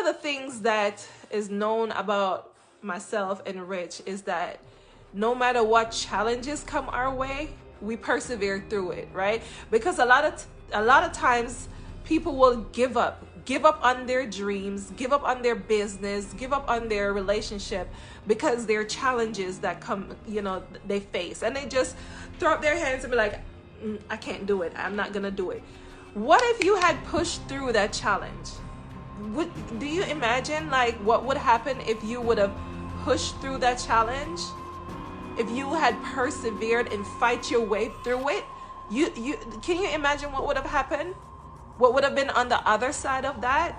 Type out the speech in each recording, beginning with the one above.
the things that is known about myself and Rich is that no matter what challenges come our way, we persevere through it, right? Because a lot of times people will give up on their dreams, give up on their business, give up on their relationship because there are challenges that come, they face, and they just throw up their hands and be like, I can't do it. I'm not gonna do it. What if you had pushed through that challenge? Do you imagine like what would happen if you would have pushed through that challenge? If you had persevered and fight your way through it, you can you imagine what would have happened? What would have been on the other side of that?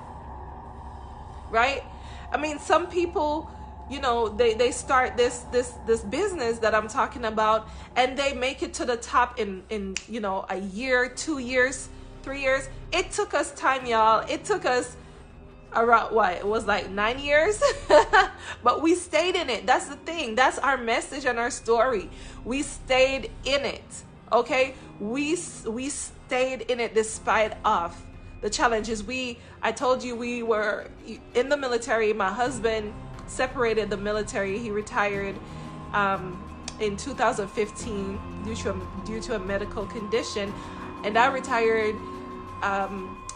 Right? I mean, some people, they start this business that I'm talking about, and they make it to the top in a year, 2 years, 3 years. It took us time, y'all. It took us around it was like 9 years, but we stayed in it. That's the thing. That's our message and our story. We stayed in it. Okay, we stayed in it despite of the challenges. I told you we were in the military. My husband separated the military. He retired in 2015 due to a medical condition, and I retired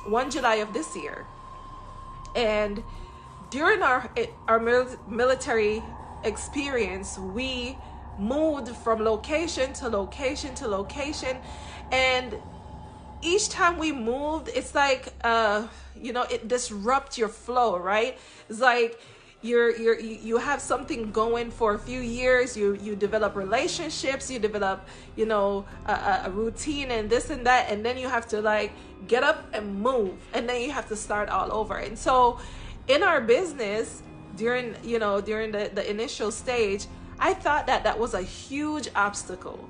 1 July of this year. And during our military experience, we moved from location to location to location, and each time we moved, it's like it disrupts your flow, right? It's like you have something going for a few years, you develop relationships, you develop a routine and this and that, and then you have to like get up and move, and then you have to start all over. And so in our business, during the initial stage, I thought that was a huge obstacle,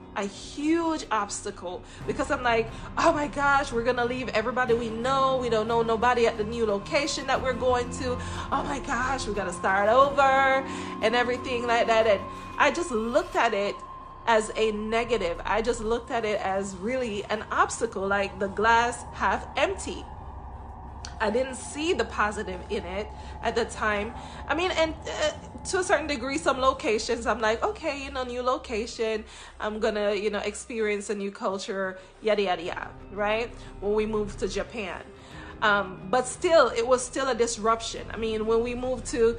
because I'm like, oh my gosh, we're gonna leave everybody we know. We don't know nobody at the new location that we're going to. Oh my gosh, we gotta start over and everything like that. And I just looked at it as a negative. I just looked at it as really an obstacle, like the glass half empty. I didn't see the positive in it at the time. I mean, and to a certain degree, some locations, I'm like, okay, new location, I'm gonna, experience a new culture, yada, yada, yada, right? When we moved to Japan. But still, it was still a disruption. I mean, when we moved to,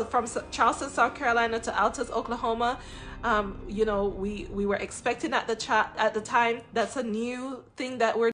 from Charleston, South Carolina to Altus, Oklahoma, we were expecting at the time, that's a new thing that we're